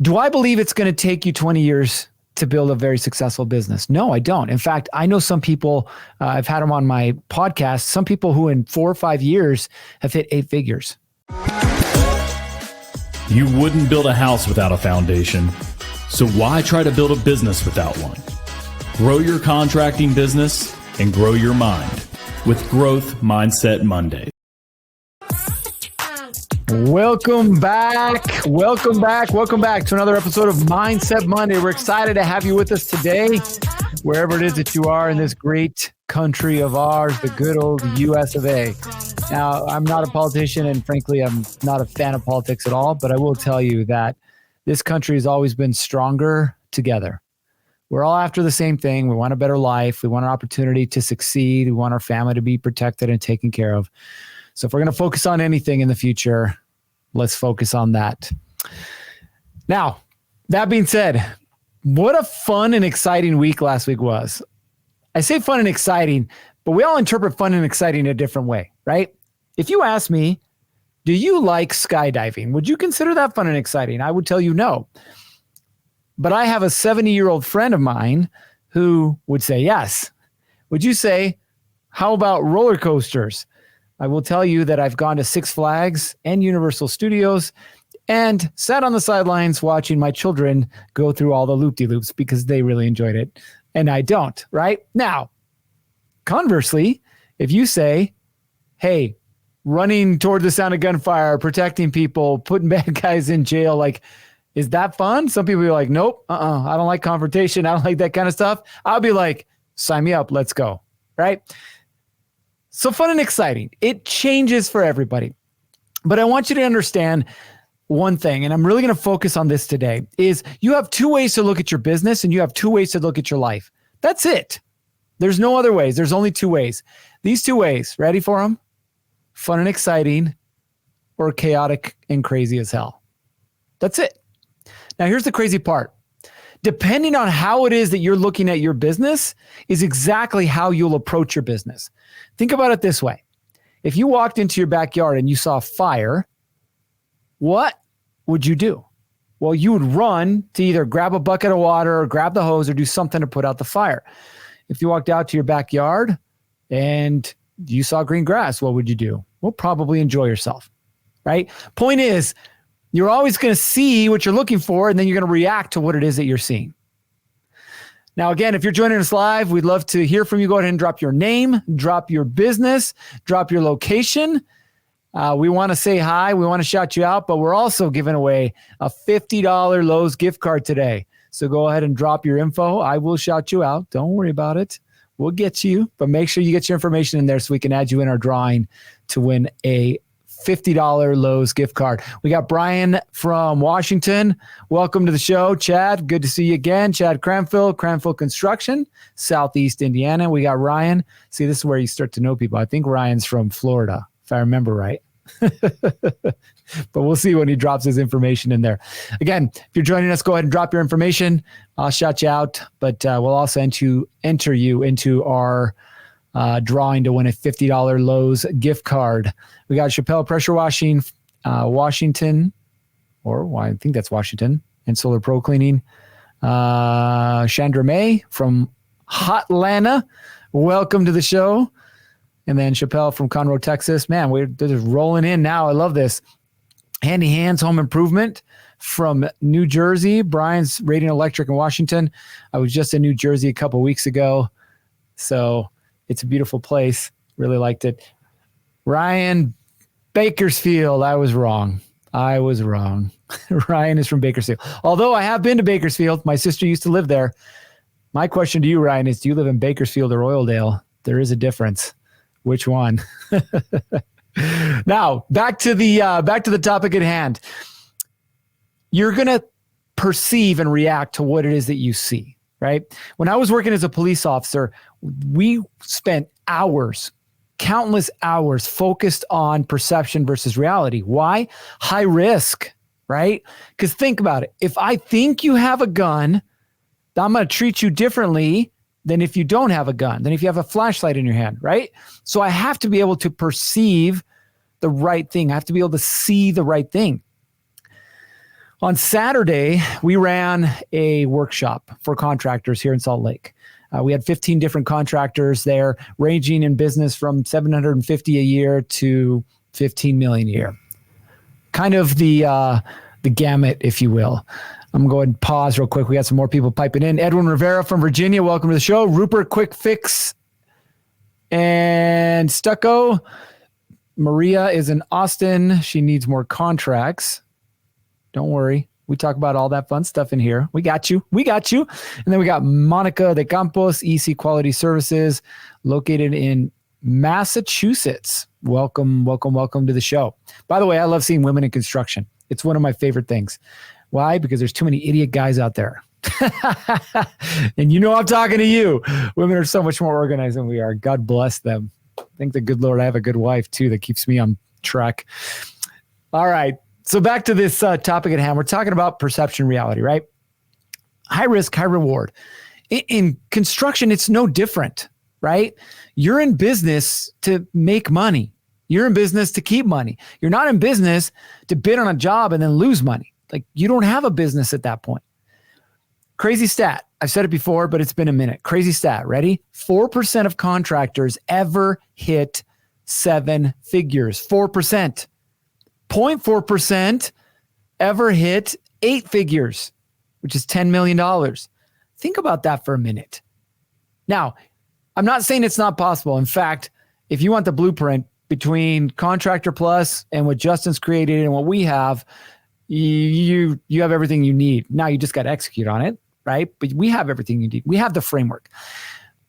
Do I believe it's going to take you 20 years to build a very successful business? No, I don't. In fact, I know some people, I've had them on my podcast, some people who in 4 or 5 years have hit 8 figures. You wouldn't build a house without a foundation. So why try to build a business without one? Grow your contracting business and grow your mind with Growth Mindset Monday. Welcome back to another episode of Mindset Monday. We're excited to have you with us today, wherever it is that you are in this great country of ours, the good old US of A. Now, I'm not a politician, and frankly, I'm not a fan of politics at all, but I will tell you that this country has always been stronger together. We're all after the same thing. We want a better life. We want an opportunity to succeed. We want our family to be protected and taken care of. So if we're going to focus on anything in the future, let's focus on that. Now, that being said, what a fun and exciting week last week was. I say fun and exciting, but we all interpret fun and exciting in a different way, right? If you ask me, do you like skydiving? Would you consider that fun and exciting? I would tell you no. But I have a 70-year-old friend of mine who would say yes. Would you say, how about roller coasters? I will tell you that I've gone to Six Flags and Universal Studios and sat on the sidelines watching my children go through all the loop-de-loops because they really enjoyed it. And I don't, right? Now, conversely, if you say, hey, running toward the sound of gunfire, protecting people, putting bad guys in jail, like, is that fun? Some people are like, nope, I don't like confrontation. I don't like that kind of stuff. I'll be like, sign me up, let's go, right? So fun and exciting. It changes for everybody. But I want you to understand one thing, and I'm really going to focus on this today, is you have 2 ways to look at your business and you have 2 ways to look at your life. That's it. There's no other ways. There's only 2 ways. These 2 ways, ready for them? Fun and exciting, or chaotic and crazy as hell. That's it. Now, here's the crazy part. Depending on how it is that you're looking at your business is exactly how you'll approach your business. Think about it this way. If you walked into your backyard and you saw fire, what would you do? Well, you would run to either grab a bucket of water or grab the hose or do something to put out the fire. If you walked out to your backyard and you saw green grass, what would you do? Well, probably enjoy yourself, right? Point is, you're always going to see what you're looking for, and then you're going to react to what it is that you're seeing. Now, again, if you're joining us live, we'd love to hear from you. Go ahead and drop your name, drop your business, drop your location. We want to say hi. We want to shout you out, but we're also giving away a $50 Lowe's gift card today. So go ahead and drop your info. I will shout you out. Don't worry about it. We'll get you, but make sure you get your information in there so we can add you in our drawing to win a $50 Lowe's gift card. We got Brian from Washington. Welcome to the show, Chad. Good to see you again. Chad Cranfield Construction, Southeast Indiana. We got Ryan. See, this is where you start to know people. I think Ryan's from Florida, if I remember right. But we'll see when he drops his information in there. Again, if you're joining us, go ahead and drop your information. I'll shout you out, but we'll also enter you into our drawing to win a $50 Lowe's gift card. We got Chappelle Pressure Washing, Washington, or I think that's Washington, and Solar Pro Cleaning. Chandra May from Hotlanta, welcome to the show. And then Chappelle from Conroe, Texas. Man, they're just rolling in now. I love this. Handy Hands Home Improvement from New Jersey. Brian's Radiant Electric in Washington. I was just in New Jersey a couple weeks ago, so it's a beautiful place. Really liked it. Ryan, Bakersfield. I was wrong. Ryan is from Bakersfield. Although I have been to Bakersfield. My sister used to live there. My question to you, Ryan, is do you live in Bakersfield or Oildale? There is a difference. Which one? Now, back to the topic at hand. You're going to perceive and react to what it is that you see, right? When I was working as a police officer, we spent hours, countless hours focused on perception versus reality. Why? High risk, right? Because think about it. If I think you have a gun, I'm going to treat you differently than if you don't have a gun, than if you have a flashlight in your hand, right? So I have to be able to perceive the right thing. I have to be able to see the right thing. On Saturday, we ran a workshop for contractors here in Salt Lake. We had 15 different contractors there, ranging in business from 750 a year to 15 million a year. Kind of the gamut, if you will. I'm going to pause real quick. We got some more people piping in. Edwin Rivera from Virginia, welcome to the show. Rupert Quick Fix and Stucco. Maria is in Austin. She needs more contracts. Don't worry. We talk about all that fun stuff in here. We got you. We got you. And then we got Monica de Campos, EC Quality Services, located in Massachusetts. Welcome, welcome, welcome to the show. By the way, I love seeing women in construction. It's one of my favorite things. Why? Because there's too many idiot guys out there. And you know I'm talking to you. Women are so much more organized than we are. God bless them. Thank the good Lord I have a good wife, too, that keeps me on track. All right. So back to this topic at hand. We're talking about perception reality, right? High risk, high reward. In construction, it's no different, right? You're in business to make money. You're in business to keep money. You're not in business to bid on a job and then lose money. Like, you don't have a business at that point. Crazy stat. I've said it before, but it's been a minute. Crazy stat. Ready? 4% of contractors ever hit 7 figures. 4%. 0.4% ever hit 8 figures, which is $10 million. Think about that for a minute. Now, I'm not saying it's not possible. In fact, if you want the blueprint between Contractor Plus and what Justin's created and what we have, you have everything you need. Now you just got to execute on it, right? But we have everything you need. We have the framework.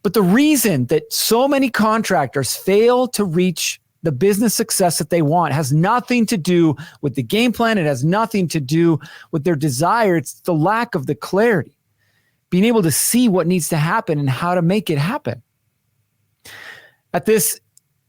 But the reason that so many contractors fail to reach the business success that they want has nothing to do with the game plan. It has nothing to do with their desire. It's the lack of the clarity, being able to see what needs to happen and how to make it happen. At this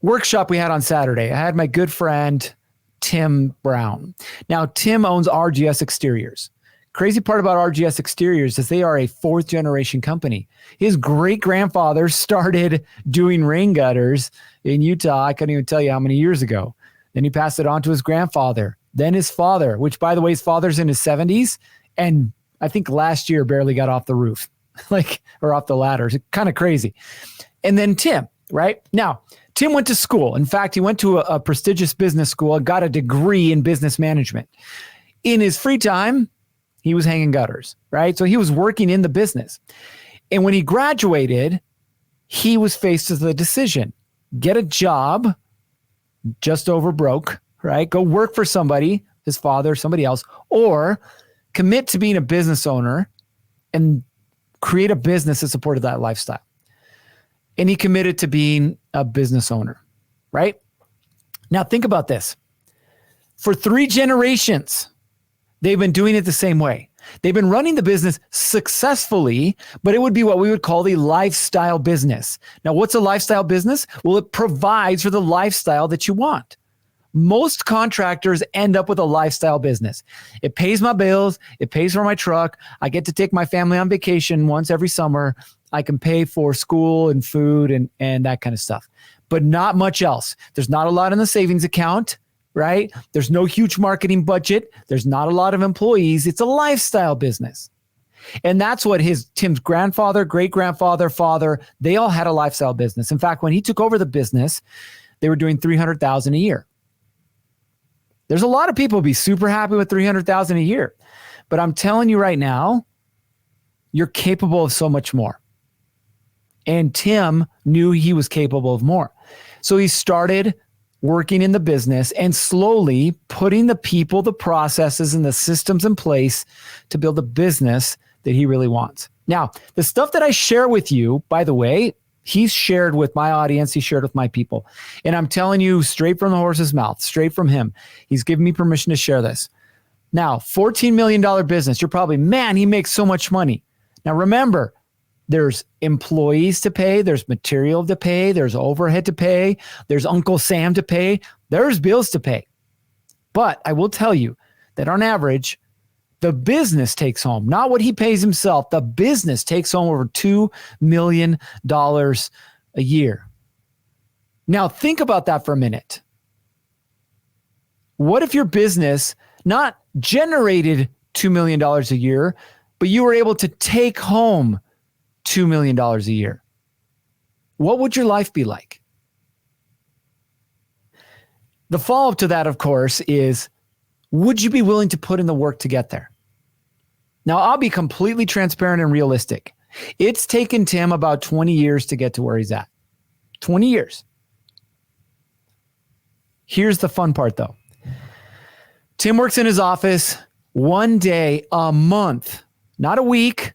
workshop we had on Saturday, I had my good friend, Tim Brown. Now, Tim owns RGS Exteriors. Crazy part about RGS Exteriors is they are a 4th generation company. His great-grandfather started doing rain gutters in Utah. I couldn't even tell you how many years ago. Then he passed it on to his grandfather, then his father, which, by the way, his father's in his 70s. And I think last year barely got off the roof, or off the ladders. Kind of crazy. And then Tim, right? Now, Tim went to school. In fact, he went to a prestigious business school and got a degree in business management. In his free time, he was hanging gutters, right? So he was working in the business. And when he graduated, he was faced with the decision: get a job just over broke, right? Go work for somebody, his father, somebody else, or commit to being a business owner and create a business that supported that lifestyle. And he committed to being a business owner, right? Now think about this. For 3 generations, they've been doing it the same way. They've been running the business successfully, but it would be what we would call the lifestyle business. Now, what's a lifestyle business? Well, it provides for the lifestyle that you want. Most contractors end up with a lifestyle business. It pays my bills. It pays for my truck. I get to take my family on vacation once every summer. I can pay for school and food and that kind of stuff, but not much else. There's not a lot in the savings account, right? There's no huge marketing budget. There's not a lot of employees. It's a lifestyle business. And that's what Tim's grandfather, great-grandfather, father, they all had a lifestyle business. In fact, when he took over the business, they were doing $300,000 a year. There's a lot of people who be super happy with $300,000 a year, but I'm telling you right now, you're capable of so much more. And Tim knew he was capable of more. So he started working in the business and slowly putting the people, the processes, and the systems in place to build a business that he really wants. Now, the stuff that I share with you, by the way, he's shared with my audience. He shared with my people. And I'm telling you straight from the horse's mouth, straight from him. He's given me permission to share this. Now, $14 million business. You're probably, man, he makes so much money. Now, remember, there's employees to pay. There's material to pay. There's overhead to pay. There's Uncle Sam to pay. There's bills to pay. But I will tell you that on average, the business takes home, not what he pays himself. The business takes home over $2 million a year. Now, think about that for a minute. What if your business not generated $2 million a year, but you were able to take home $2 million a year, what would your life be like? The follow-up to that, of course, is would you be willing to put in the work to get there? Now, I'll be completely transparent and realistic. It's taken Tim about 20 years to get to where he's at. 20 years. Here's the fun part, though. Tim works in his office one day a month, not a week,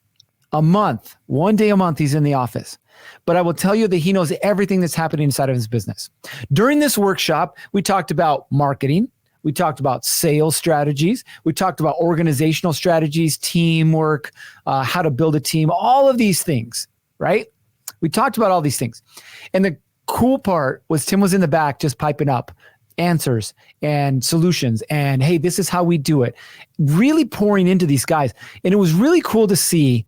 a month. One day a month he's in the office. But I will tell you that he knows everything that's happening inside of his business. During this workshop, we talked about marketing. We talked about sales strategies. We talked about organizational strategies, teamwork, how to build a team, all of these things, right? We talked about all these things. And the cool part was Tim was in the back just piping up answers and solutions and, hey, this is how we do it. Really pouring into these guys. And it was really cool to see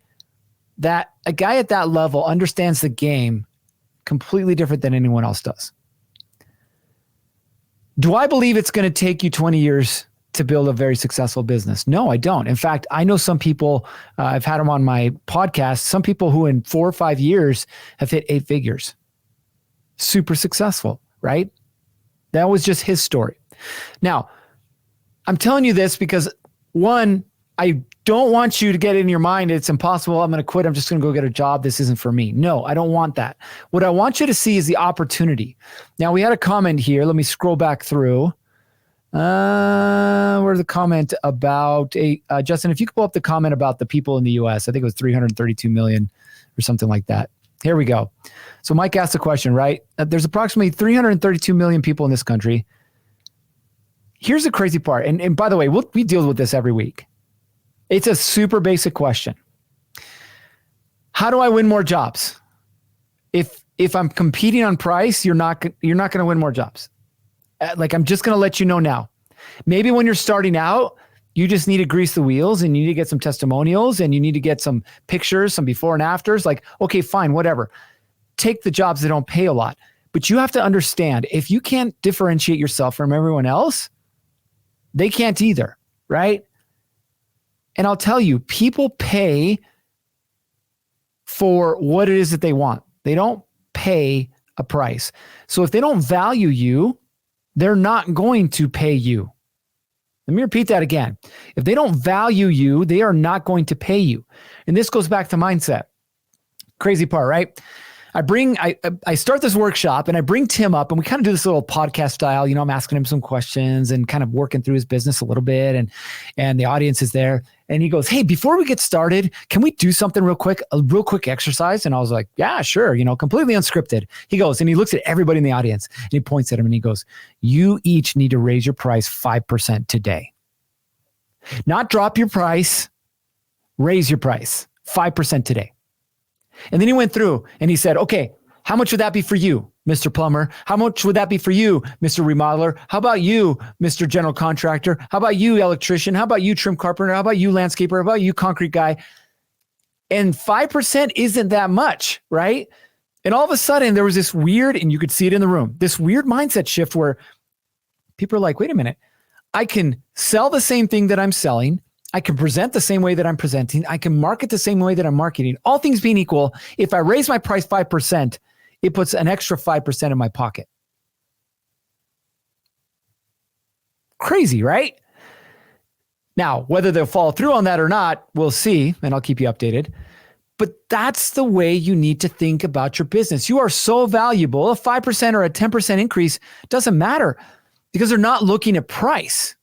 that a guy at that level understands the game completely different than anyone else does. Do I believe it's going to take you 20 years to build a very successful business? No, I don't. In fact, I know some people, I've had them on my podcast, some people who in 4 or 5 years have hit 8 figures. Super successful, right? That was just his story. Now, I'm telling you this because, one, I don't want you to get in your mind, it's impossible, I'm going to quit, I'm just going to go get a job, this isn't for me. No, I don't want that. What I want you to see is the opportunity. Now, we had a comment here. Let me scroll back through. Where's the comment about, Justin, if you could pull up the comment about the people in the US, I think it was 332 million or something like that. Here we go. So Mike asked a question, right? There's approximately 332 million people in this country. Here's the crazy part. And by the way, we deal with this every week. It's a super basic question. How do I win more jobs? If I'm competing on price, you're not going to win more jobs. I'm just going to let you know now. Maybe when you're starting out, you just need to grease the wheels and you need to get some testimonials and you need to get some pictures, some before and afters. Like, okay, fine, whatever. Take the jobs that don't pay a lot. But you have to understand, if you can't differentiate yourself from everyone else, they can't either, right? And I'll tell you, people pay for what it is that they want. They don't pay a price. So if they don't value you, they're not going to pay you. Let me repeat that again. If they don't value you, they are not going to pay you. And this goes back to mindset. Crazy part, right? I start this workshop and I bring Tim up and we kind of do this little podcast style. You know, I'm asking him some questions and kind of working through his business a little bit, and the audience is there. And he goes, hey, before we get started, can we do something real quick, a real quick exercise? And I was like, yeah, sure. You know, completely unscripted. He goes, and he looks at everybody in the audience and he points at him and he goes, you each need to raise your price 5% today. Not drop your price, raise your price 5% today. And then he went through and he said, okay, how much would that be for you, Mr. Plumber? How much would that be for you, Mr. Remodeler? How about you, Mr. General Contractor? How about you, electrician? How about you, trim carpenter? How about you, landscaper? How about you, concrete guy? And 5% isn't that much, right? And all of a sudden there was this weird, and you could see it in the room, this weird mindset shift where people are like, wait a minute, I can sell the same thing that I'm selling. I can present the same way that I'm presenting. I can market the same way that I'm marketing. All things being equal, if I raise my price 5%, it puts an extra 5% in my pocket. Crazy, right? Now, whether they'll follow through on that or not, we'll see, and I'll keep you updated. But that's the way you need to think about your business. You are so valuable. A 5% or a 10% increase doesn't matter because they're not looking at price.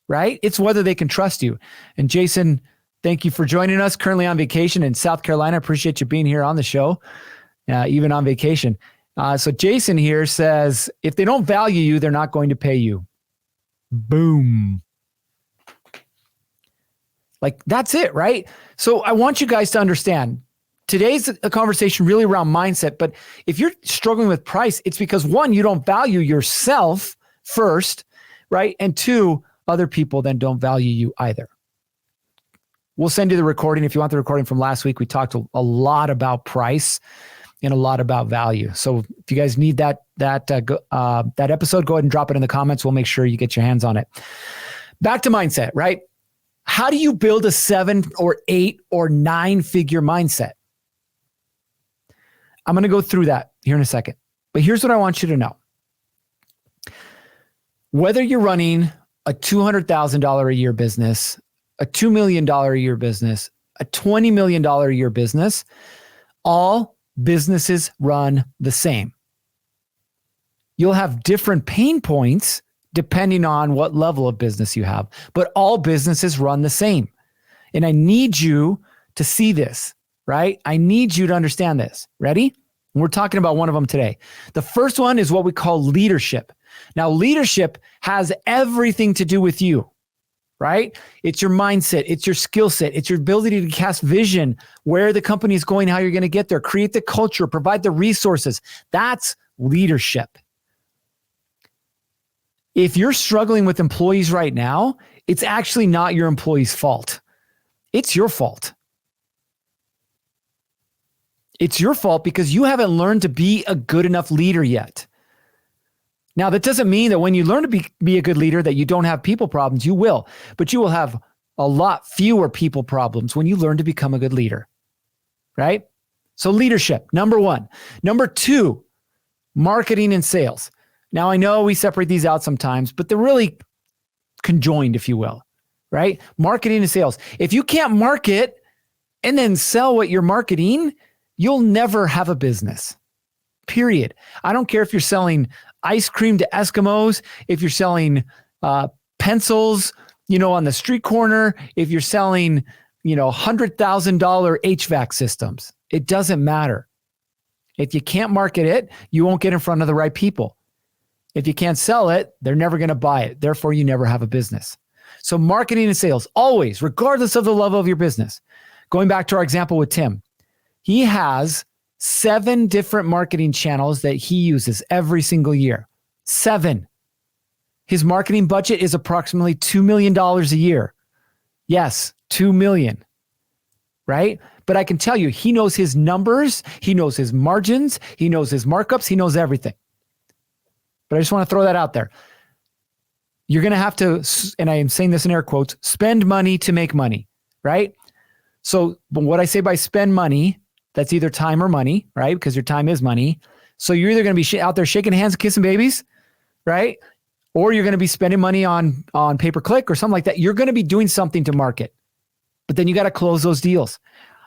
Right? It's whether they can trust you. And Jason, thank you for joining us. Currently on vacation in South Carolina. Appreciate you being here on the show, even on vacation. So Jason here says, if they don't value you, they're not going to pay you. Boom. Like, that's it, right? So I want you guys to understand, today's a conversation really around mindset. But if you're struggling with price, it's because, one, you don't value yourself first, right? And two, other people then don't value you either. We'll send you the recording. If you want the recording from last week, we talked a lot about price and a lot about value. So if you guys need that episode, go ahead and drop it in the comments. We'll make sure you get your hands on it. Back to mindset, right? How do you build a 7 or 8 or 9-figure mindset? I'm going to go through that here in a second. But here's what I want you to know. Whether you're running a $200,000 a year business, a $2 million a year business, a $20 million a year business, all businesses run the same. You'll have different pain points depending on what level of business you have, but all businesses run the same. And I need you to see this, right? I need you to understand this. Ready? And we're talking about one of them today. The first one is what we call leadership. Now, leadership has everything to do with you, right? It's your mindset. It's your skill set. It's your ability to cast vision, where the company is going, how you're going to get there, create the culture, provide the resources. That's leadership. If you're struggling with employees right now, it's actually not your employee's fault. It's your fault. It's your fault because you haven't learned to be a good enough leader yet. Now, that doesn't mean that when you learn to be a good leader that you don't have people problems. You will, but you will have a lot fewer people problems when you learn to become a good leader, right? So leadership, number one. Number two, marketing and sales. Now, I know we separate these out sometimes, but they're really conjoined, if you will, right? Marketing and sales. If you can't market and then sell what you're marketing, you'll never have a business, period. I don't care if you're selling ice cream to Eskimos, if you're selling pencils, on the street corner, if you're selling, $100,000 HVAC systems, it doesn't matter. If you can't market it, you won't get in front of the right people. If you can't sell it, they're never going to buy it. Therefore, you never have a business. So marketing and sales, always, regardless of the level of your business. Going back to our example with Tim, he has 7 different marketing channels that he uses every single year. 7. His marketing budget is approximately $2 million a year. Yes, $2 million, right? But I can tell you, he knows his numbers, he knows his margins, he knows his markups, he knows everything. But I just want to throw that out there. You're going to have to, and I am saying this in air quotes, spend money to make money, right? So but what I say by spend money, that's either time or money, right? Because your time is money. So you're either going to be out there shaking hands and kissing babies, right? Or you're going to be spending money on pay-per-click or something like that. You're going to be doing something to market. But then you got to close those deals.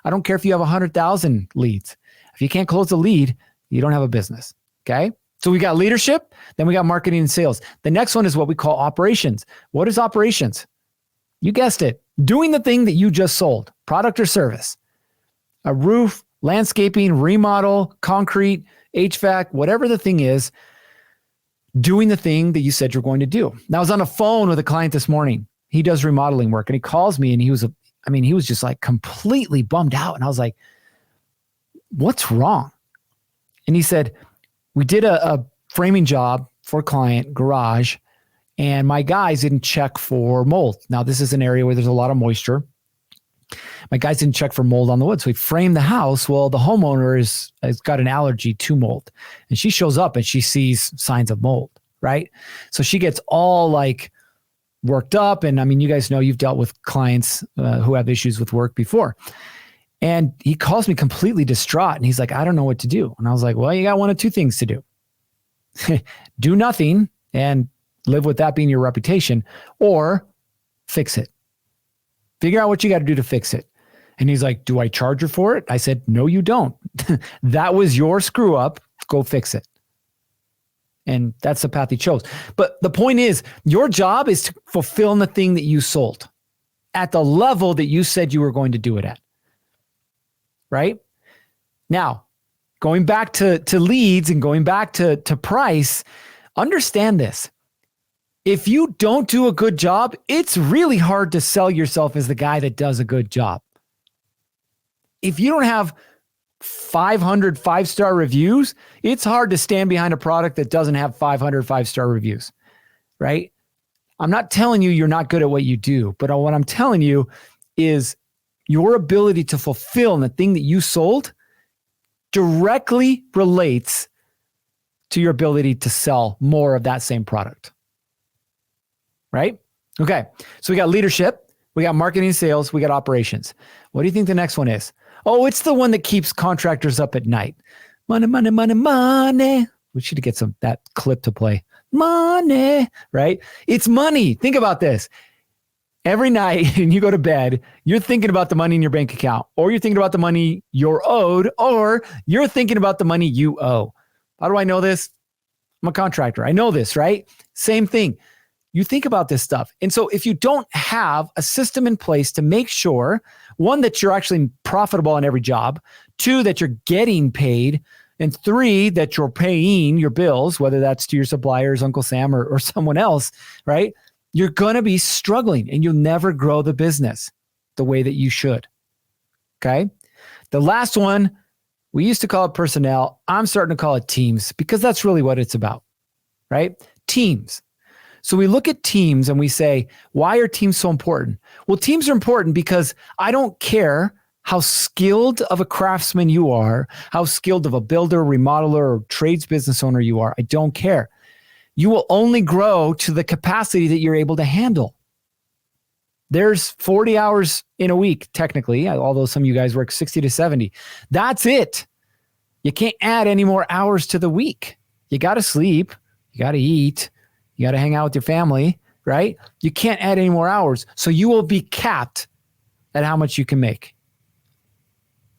I don't care if you have 100,000 leads. If you can't close a lead, you don't have a business, okay? So we got leadership, then we got marketing and sales. The next one is what we call operations. What is operations? You guessed it. Doing the thing that you just sold, product or service. A roof, landscaping, remodel, concrete, HVAC, whatever the thing is, doing the thing that you said you're going to do. Now, I was on a phone with a client this morning. He does remodeling work and he calls me and he was just like completely bummed out. And I was like, what's wrong? And he said, we did a framing job for a client, garage, and my guys didn't check for mold. Now, this is an area where there's a lot of moisture. My guys didn't check for mold on the wood. So we framed the house. Well, the homeowner has got an allergy to mold. And she shows up and she sees signs of mold, right? So she gets all like worked up. And I mean, you guys know you've dealt with clients who have issues with work before. And he calls me completely distraught. And he's like, I don't know what to do. And I was like, well, you got one of two things to do. Do nothing and live with that being your reputation, or fix it. Figure out what you got to do to fix it. And he's like, do I charge her for it? I said, no, you don't. That was your screw up. Go fix it. And that's the path he chose. But the point is, your job is to fulfill the thing that you sold at the level that you said you were going to do it at. Right? Now, going back to leads and going back to price, understand this. If you don't do a good job, it's really hard to sell yourself as the guy that does a good job. If you don't have 500 5-star reviews, it's hard to stand behind a product that doesn't have 500 5-star reviews, right? I'm not telling you you're not good at what you do, but what I'm telling you is your ability to fulfill the thing that you sold directly relates to your ability to sell more of that same product. Right? Okay. So we got leadership, We got marketing and sales. We got operations. What do you think the next one is? Oh, it's the one that keeps contractors up at night. Money, money, money, money. We should get that clip to play. Money, right? It's money. Think about this. Every night when you go to bed, you're thinking about the money in your bank account, or you're thinking about the money you're owed, or you're thinking about the money you owe. How do I know this? I'm a contractor. I know this, right? Same thing. You think about this stuff. And so if you don't have a system in place to make sure, one, that you're actually profitable on every job, two, that you're getting paid, and three, that you're paying your bills, whether that's to your suppliers, Uncle Sam, or someone else, right? You're going to be struggling and you'll never grow the business the way that you should. Okay. The last one, we used to call it personnel. I'm starting to call it teams because that's really what it's about, right? Teams. So we look at teams and we say, why are teams so important? Well, teams are important because I don't care how skilled of a craftsman you are, how skilled of a builder, remodeler, or trades business owner you are. I don't care. You will only grow to the capacity that you're able to handle. There's 40 hours in a week, technically, although some of you guys work 60 to 70. That's it. You can't add any more hours to the week. You got to sleep. You got to eat. You got to hang out with your family, right? You can't add any more hours. So you will be capped at how much you can make.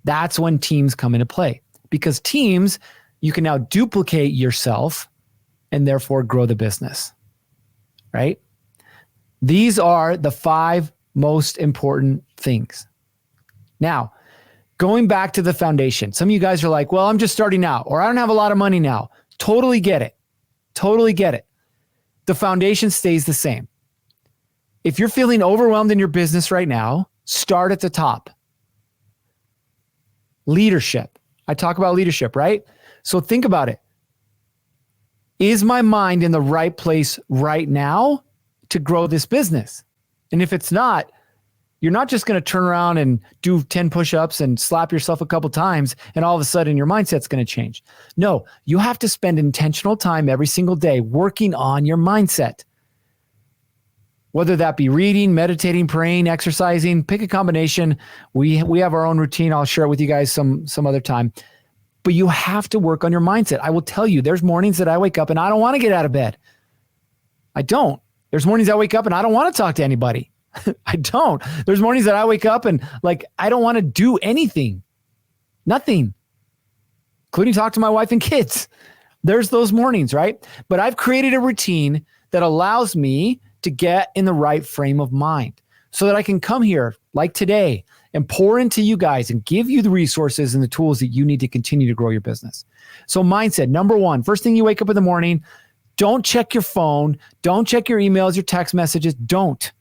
That's when teams come into play, because teams, you can now duplicate yourself and therefore grow the business, right? These are the 5 most important things. Now, going back to the foundation, some of you guys are like, well, I'm just starting out, or I don't have a lot of money now. Totally get it. Totally get it. The foundation stays the same. If you're feeling overwhelmed in your business right now, start at the top. Leadership. I talk about leadership, right? So think about it. Is my mind in the right place right now to grow this business? And if it's not, you're not just going to turn around and do 10 push-ups and slap yourself a couple times and all of a sudden your mindset's going to change. No, you have to spend intentional time every single day working on your mindset. Whether that be reading, meditating, praying, exercising, pick a combination. We have our own routine. I'll share it with you guys some other time. But you have to work on your mindset. I will tell you, there's mornings that I wake up and I don't want to get out of bed. I don't. There's mornings I wake up and I don't want to talk to anybody. I don't. There's mornings that I wake up and I don't want to do anything. Nothing. Including talk to my wife and kids. There's those mornings, right? But I've created a routine that allows me to get in the right frame of mind so that I can come here like today and pour into you guys and give you the resources and the tools that you need to continue to grow your business. So mindset, number 1, first thing you wake up in the morning, don't check your phone. Don't check your emails, your text messages. Don't.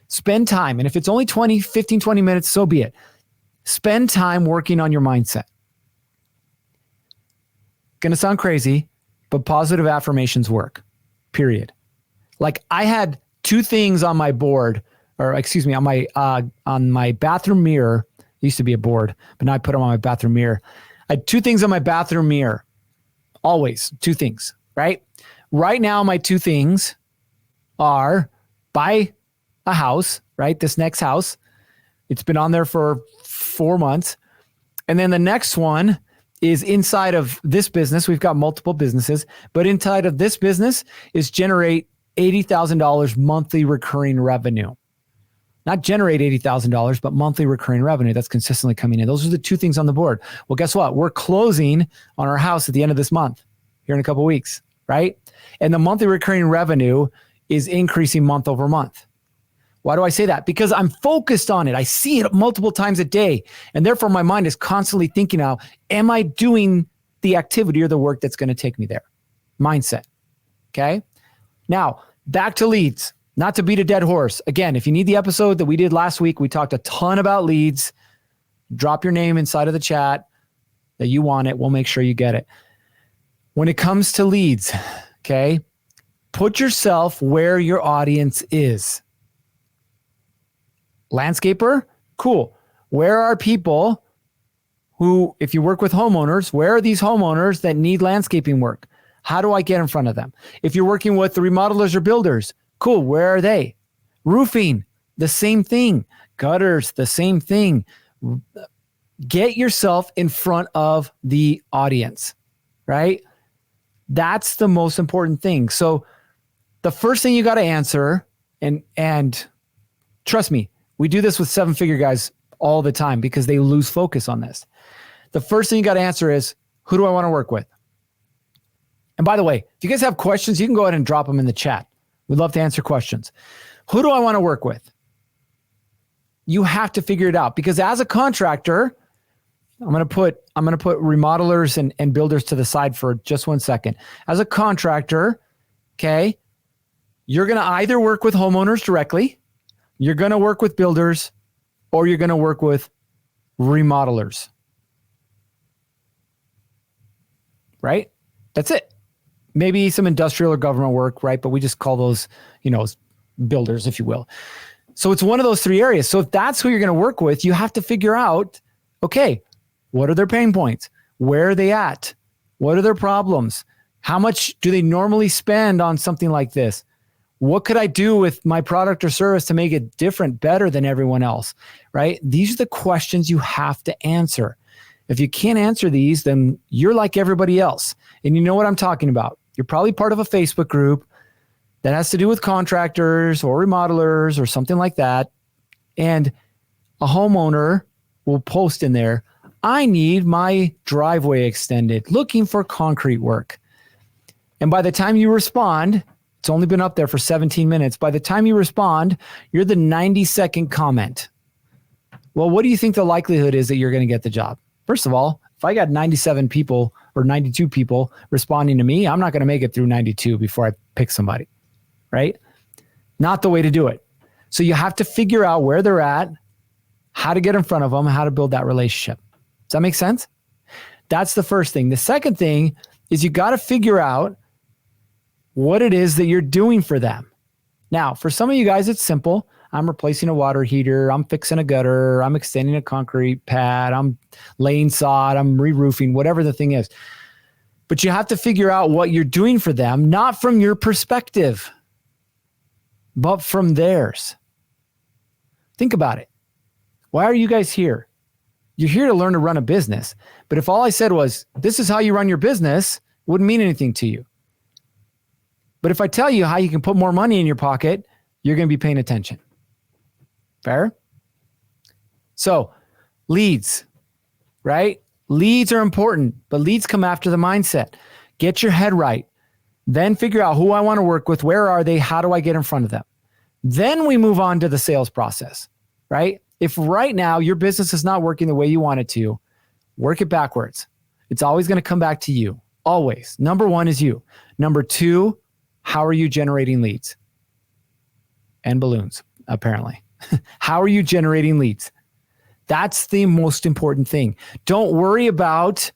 Spend time. And if it's only 15, 20 minutes, so be it. Spend time working on your mindset. Gonna sound crazy, but positive affirmations work, period. I had 2 things on my board, or excuse me, on my bathroom mirror. It used to be a board, but now I put them on my bathroom mirror. I had 2 things on my bathroom mirror. Always 2 things, right? Right now, my 2 things are buy a house, right? This next house. It's been on there for 4 months. And then the next one is inside of this business. We've got multiple businesses, but inside of this business is generate $80,000 monthly recurring revenue. Not generate $80,000, but monthly recurring revenue that's consistently coming in. Those are the 2 things on the board. Well, guess what? We're closing on our house at the end of this month, here in a couple of weeks, right? And the monthly recurring revenue is increasing month over month. Why do I say that? Because I'm focused on it. I see it multiple times a day. And therefore my mind is constantly thinking now, am I doing the activity or the work that's going to take me there? Mindset. Okay. Now back to leads, not to beat a dead horse. Again, if you need the episode that we did last week, we talked a ton about leads. Drop your name inside of the chat that you want it. We'll make sure you get it. When it comes to leads, okay, put yourself where your audience is. Landscaper? Cool. Where are people who, if you work with homeowners, where are these homeowners that need landscaping work? How do I get in front of them? If you're working with the remodelers or builders, cool. Where are they? Roofing. the same thing. Gutters, the same thing. Get yourself in front of the audience, right? That's the most important thing. So the first thing you got to answer, and trust me, we do this with 7-figure guys all the time because they lose focus on this. The first thing you got to answer is, who do I want to work with? And by the way, if you guys have questions, you can go ahead and drop them in the chat. We'd love to answer questions. Who do I want to work with? You have to figure it out, because as a contractor, I'm going to put remodelers and builders to the side for just 1 second. As a contractor, okay, you're going to either work with homeowners directly, you're going to work with builders, or you're going to work with remodelers. Right? That's it. Maybe some industrial or government work, right? But we just call those, builders, if you will. So it's one of those 3 areas. So if that's who you're going to work with, you have to figure out, okay, what are their pain points? Where are they at? What are their problems? How much do they normally spend on something like this? What could I do with my product or service to make it different, better than everyone else, right? These are the questions you have to answer. If you can't answer these, then you're like everybody else. And you know what I'm talking about. You're probably part of a Facebook group that has to do with contractors or remodelers or something like that. And a homeowner will post in there, I need my driveway extended, looking for concrete work. And by the time you respond, it's only been up there for 17 minutes. By the time you respond, you're the 90-second comment. Well, what do you think the likelihood is that you're going to get the job? First of all, if I got 97 people or 92 people responding to me, I'm not going to make it through 92 before I pick somebody, right? Not the way to do it. So you have to figure out where they're at, how to get in front of them, how to build that relationship. Does that make sense? That's the first thing. The second thing is you got to figure out what it is that you're doing for them. Now, for some of you guys, it's simple. I'm replacing a water heater. I'm fixing a gutter. I'm extending a concrete pad. I'm laying sod. I'm re-roofing, whatever the thing is. But you have to figure out what you're doing for them, not from your perspective, but from theirs. Think about it. Why are you guys here? You're here to learn to run a business. But if all I said was, this is how you run your business, it wouldn't mean anything to you. But if I tell you how you can put more money in your pocket, you're going to be paying attention. Fair? So leads, right? Leads are important, but leads come after the mindset. Get your head right. Then figure out who I want to work with. Where are they? How do I get in front of them? Then we move on to the sales process, right? If right now your business is not working the way you want it to, work it backwards. It's always going to come back to you. Always. Number 1 is you. Number 2, how are you generating leads? And balloons, apparently. How are you generating leads? That's the most important thing. Don't worry about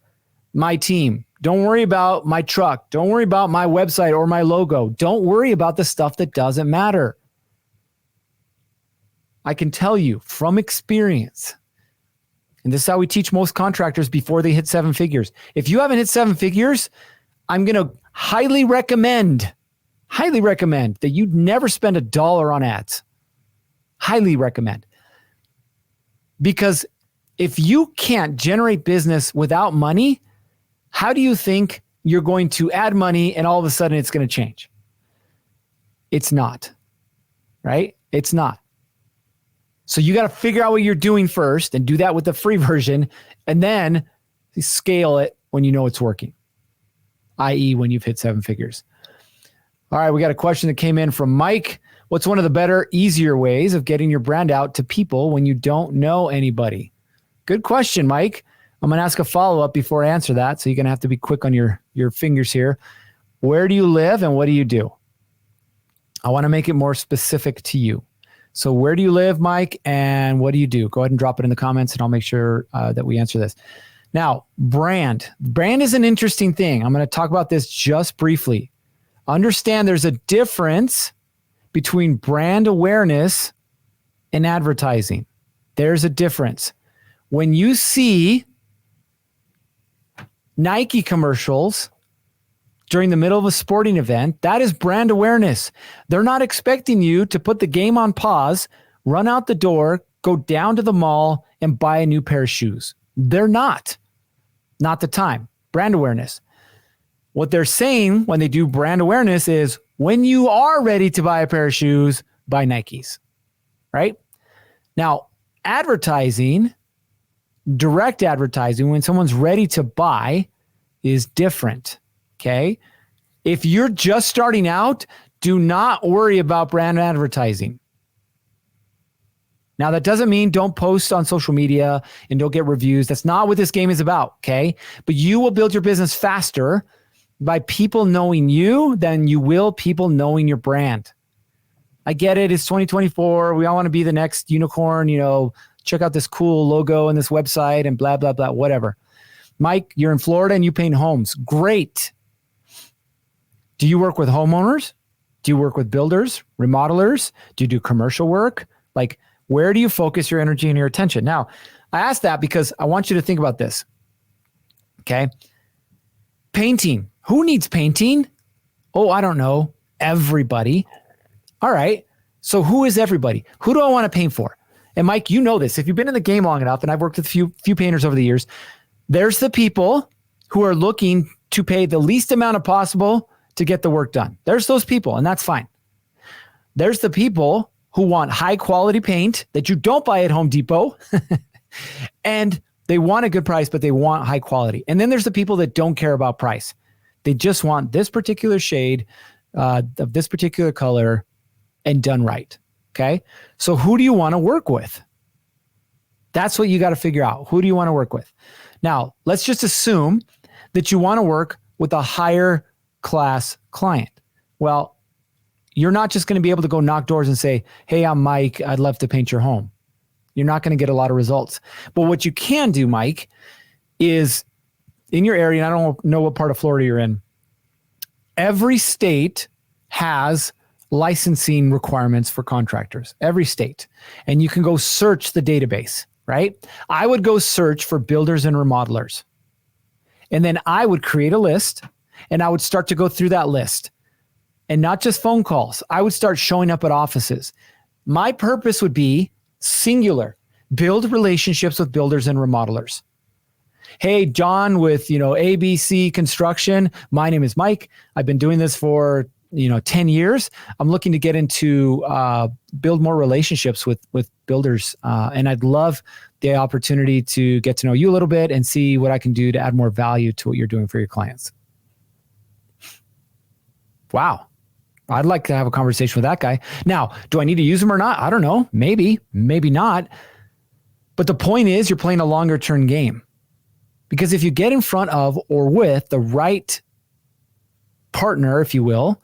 my team. Don't worry about my truck. Don't worry about my website or my logo. Don't worry about the stuff that doesn't matter. I can tell you from experience, and this is how we teach most contractors before they hit 7 figures. If you haven't hit 7 figures, I'm going to highly recommend that you never spend $1 on ads. Highly recommend. Because if you can't generate business without money, how do you think you're going to add money and all of a sudden it's going to change? It's not, right? It's not. So you got to figure out what you're doing first and do that with the free version, and then scale it when you know it's working, i.e. when you've hit 7 figures. All right, we got a question that came in from Mike. What's one of the better, easier ways of getting your brand out to people when you don't know anybody? Good question, Mike. I'm going to ask a follow-up before I answer that, so you're going to have to be quick on your fingers here. Where do you live and what do you do? I want to make it more specific to you. So where do you live, Mike, and what do you do? Go ahead and drop it in the comments, and I'll make sure that we answer this. Now, brand. Brand is an interesting thing. I'm going to talk about this just briefly. Understand there's a difference between brand awareness and advertising. There's a difference. When you see Nike commercials during the middle of a sporting event, that is brand awareness. They're not expecting you to put the game on pause, run out the door, go down to the mall and buy a new pair of shoes. They're not the time. Brand awareness. What they're saying when they do brand awareness is when you are ready to buy a pair of shoes, buy Nikes, right? Now, advertising, direct advertising, when someone's ready to buy is different, okay? If you're just starting out, do not worry about brand advertising. Now, that doesn't mean don't post on social media and don't get reviews. That's not what this game is about, okay? But you will build your business faster by people knowing you than you will people knowing your brand. I get it. It's 2024. We all want to be the next unicorn, check out this cool logo and this website and blah, blah, blah, whatever. Mike, you're in Florida and you paint homes. Great. Do you work with homeowners? Do you work with builders, remodelers? Do you do commercial work? Like, where do you focus your energy and your attention? Now, I ask that because I want you to think about this. Okay. Painting. Who needs painting? Oh, I don't know. Everybody. All right. So who is everybody? Who do I want to paint for? And Mike, you know this. If you've been in the game long enough, and I've worked with a few painters over the years, there's the people who are looking to pay the least amount of possible to get the work done. There's those people, and that's fine. There's the people who want high quality paint that you don't buy at Home Depot, and they want a good price, but they want high quality. And then there's the people that don't care about price. They just want this particular shade of this particular color and done right. Okay. So who do you want to work with? That's what you got to figure out. Who do you want to work with? Now, let's just assume that you want to work with a higher class client. Well, you're not just going to be able to go knock doors and say, hey, I'm Mike. I'd love to paint your home. You're not going to get a lot of results. But what you can do, Mike, is in your area, and I don't know what part of Florida you're in, every state has licensing requirements for contractors, every state. And you can go search the database, right? I would go search for builders and remodelers. And then I would create a list and I would start to go through that list. And not just phone calls. I would start showing up at offices. My purpose would be singular, build relationships with builders and remodelers. Hey, John with, ABC Construction. My name is Mike. I've been doing this for, 10 years. I'm looking to get into build more relationships with builders. And I'd love the opportunity to get to know you a little bit and see what I can do to add more value to what you're doing for your clients. Wow. I'd like to have a conversation with that guy. Now, do I need to use him or not? I don't know. Maybe not. But the point is you're playing a longer term game. Because if you get in front of or with the right partner, if you will,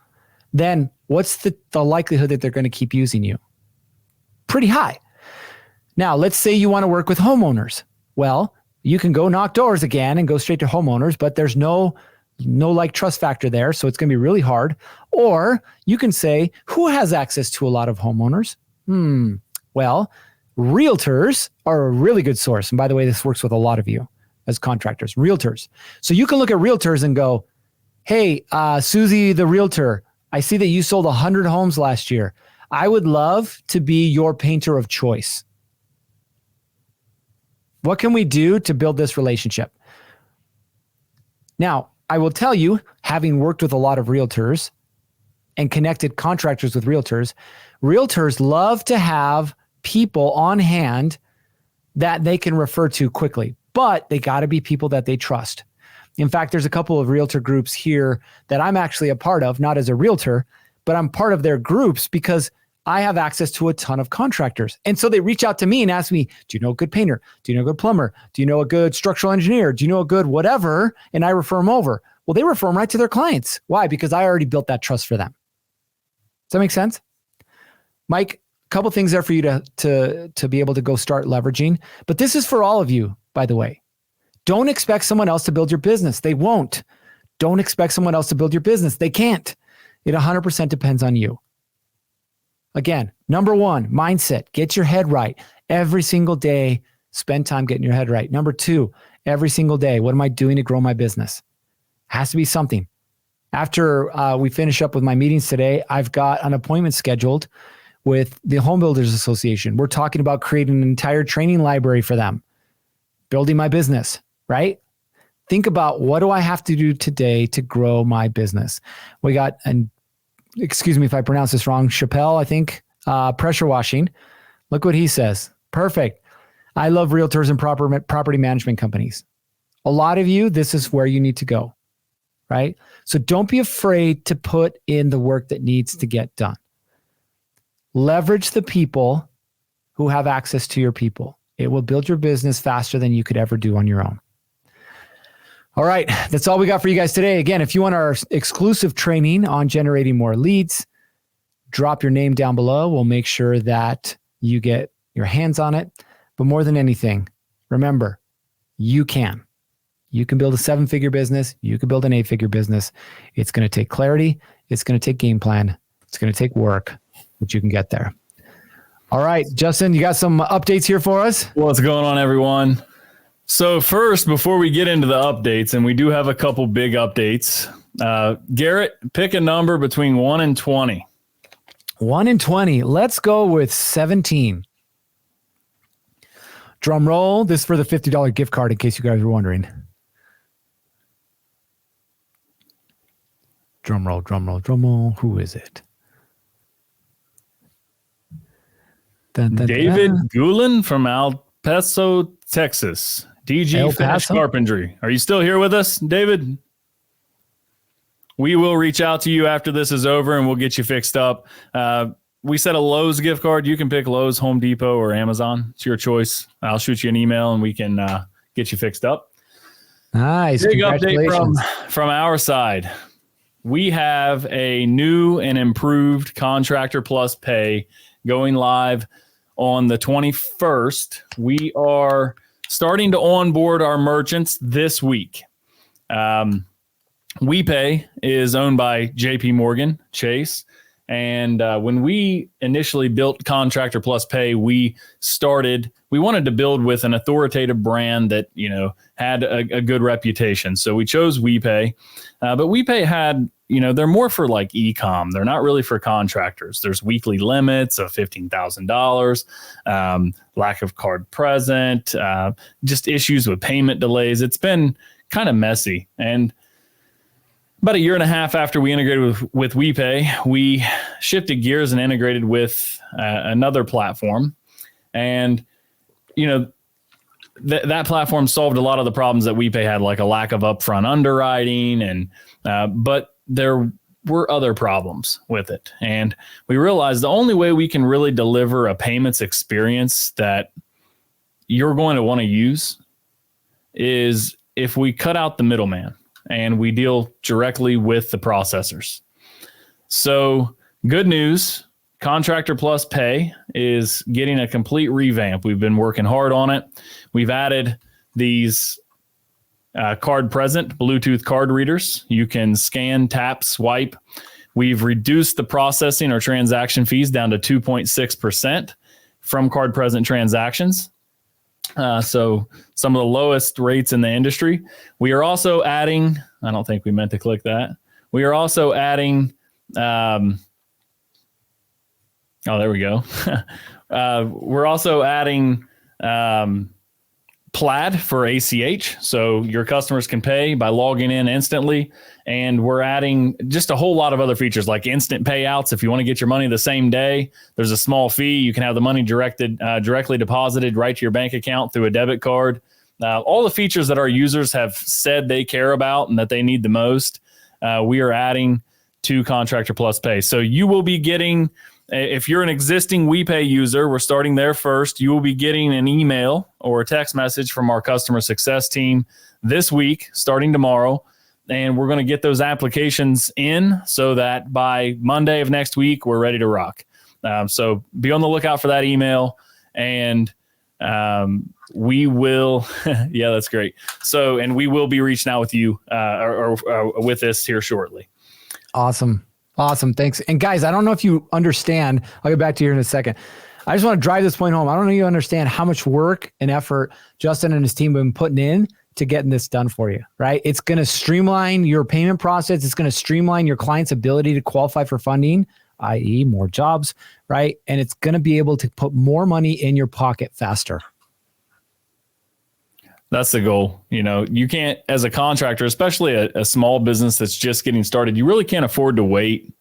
then what's the likelihood that they're going to keep using you? Pretty high. Now, let's say you want to work with homeowners. Well, you can go knock doors again and go straight to homeowners, but there's no trust factor there. So it's going to be really hard. Or you can say, who has access to a lot of homeowners? Well, realtors are a really good source. And by the way, this works with a lot of you as contractors, realtors. So you can look at realtors and go, hey, Susie, the realtor, I see that you sold 100 homes last year. I would love to be your painter of choice. What can we do to build this relationship? Now, I will tell you, having worked with a lot of realtors and connected contractors with realtors love to have people on hand that they can refer to quickly, but they got to be people that they trust. In fact, there's a couple of realtor groups here that I'm actually a part of, not as a realtor, but I'm part of their groups because I have access to a ton of contractors. And so they reach out to me and ask me, do you know a good painter? Do you know a good plumber? Do you know a good structural engineer? Do you know a good whatever? And I refer them over. Well, they refer them right to their clients. Why? Because I already built that trust for them. Does that make sense? Mike, a couple things there for you to be able to go start leveraging. But this is for all of you, by the way. Don't expect someone else to build your business. They won't. Don't expect someone else to build your business. They can't. It 100% depends on you. Again, number one, mindset. Get your head right. Every single day, spend time getting your head right. Number two, every single day, what am I doing to grow my business? Has to be something. After we finish up with my meetings today, I've got an appointment scheduled with the Home Builders Association. We're talking about creating an entire training library for them, building my business, right? Think about, what do I have to do today to grow my business? We got, and excuse me if I pronounce this wrong, Chappelle, I think, pressure washing. Look what he says. Perfect. I love realtors and property management companies. A lot of you, this is where you need to go, right? So don't be afraid to put in the work that needs to get done. Leverage the people who have access to your people. It will build your business faster than you could ever do on your own. All right, that's all we got for you guys today. Again, if you want our exclusive training on generating more leads, drop your name down below. We'll make sure that you get your hands on it. But more than anything, remember, you can. You can build a 7-figure business. You can build an 8-figure business. It's going to take clarity. It's going to take game plan. It's going to take work, but you can get there. All right, Justin, you got some updates here for us? What's going on, everyone? So first, before we get into the updates, and we do have a couple big updates, Garrett, pick a number between 1 and 20. 1 and 20. Let's go with 17. Drum roll. This is for the $50 gift card, in case you guys were wondering. Drum roll, drum roll, drum roll. Who is it? Dun, dun, David dun. Gulen from El Paso, Texas. DG Finish Carpentry. Are you still here with us, David? We will reach out to you after this is over and we'll get you fixed up. We set a Lowe's gift card. You can pick Lowe's, Home Depot, or Amazon. It's your choice. I'll shoot you an email and we can get you fixed up. Nice. Big update from our side. We have a new and improved Contractor Plus Pay going live on the 21st. We are starting to onboard our merchants this week. WePay is owned by JP Morgan Chase. And when we initially built Contractor Plus Pay, we wanted to build with an authoritative brand that, had a good reputation. So we chose WePay. But WePay had, they're more for like e-com. They're not really for contractors. There's weekly limits of $15,000, lack of card present, just issues with payment delays. It's been kind of messy. And about a year and a half after we integrated with WePay, we shifted gears and integrated with another platform. And, that platform solved a lot of the problems that WePay had, like a lack of upfront underwriting. But there were other problems with it. And we realized the only way we can really deliver a payments experience that you're going to want to use is if we cut out the middleman and we deal directly with the processors. So good news, Contractor Plus Pay is getting a complete revamp. We've been working hard on it. We've added these card present Bluetooth card readers. You can scan, tap, swipe. We've reduced the processing or transaction fees down to 2.6% from card present transactions. So some of the lowest rates in the industry. We are also adding, I don't think we meant to click that. We are also adding, there we go. We're also adding Plaid for ACH. So your customers can pay by logging in instantly. And we're adding just a whole lot of other features like instant payouts. If you want to get your money the same day, there's a small fee. You can have the money directly deposited right to your bank account through a debit card. All the features that our users have said they care about and that they need the most, we are adding to Contractor Plus Pay. So you will be getting, if you're an existing WePay user, we're starting there first. You will be getting an email or a text message from our customer success team this week, starting tomorrow. And we're going to get those applications in so that by Monday of next week, we're ready to rock. So be on the lookout for that email. And we will, yeah, that's great. So, and we will be reaching out with you or with this here shortly. Awesome. Thanks. And guys, I don't know if you understand, I'll get back to you in a second. I just want to drive this point home. I don't know if you understand how much work and effort Justin and his team have been putting in to getting this done for you, right? It's going to streamline your payment process. It's going to streamline your client's ability to qualify for funding. i.e. more jobs, right? And it's going to be able to put more money in your pocket faster. That's the goal. You can't, as a contractor, especially a small business that's just getting started, you really can't afford to wait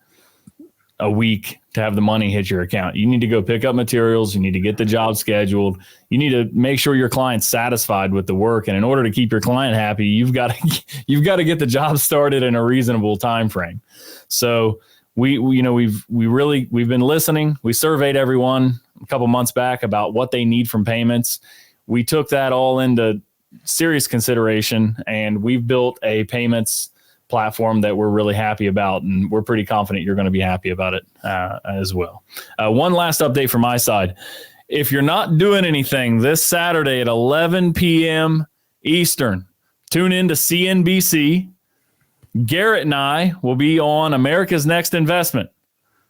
a week to have the money hit your account. You need to go pick up materials. You need to get the job scheduled. You need to make sure your client's satisfied with the work. And in order to keep your client happy, you've got to get the job started in a reasonable time frame. So we've been listening. We surveyed everyone a couple months back about what they need from payments. We took that all into serious consideration, and we've built a payments platform that we're really happy about, and we're pretty confident you're going to be happy about it as well. One last update from my side. If you're not doing anything this Saturday at 11 p.m. Eastern, tune in to CNBC. Garrett and I will be on America's Next Investment.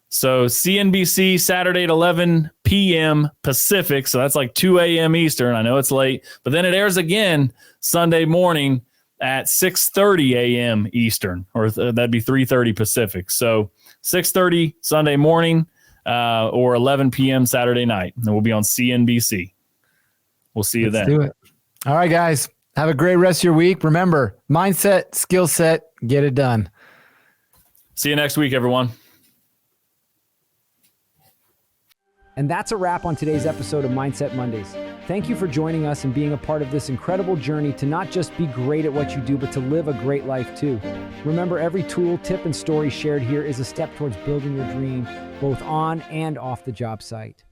So CNBC Saturday at 11 p.m. Pacific. So that's like 2 a.m. Eastern. I know it's late, but then it airs again Sunday morning at 6:30 a.m. Eastern, or that'd be 3:30 Pacific. So 6:30 Sunday morning or 11 p.m. Saturday night. And we'll be on CNBC. We'll see you then. Let's do it. All right, guys. Have a great rest of your week. Remember, mindset, skill set, get it done. See you next week, everyone. And that's a wrap on today's episode of Mindset Mondays. Thank you for joining us and being a part of this incredible journey to not just be great at what you do, but to live a great life too. Remember, every tool, tip, and story shared here is a step towards building your dream, both on and off the job site.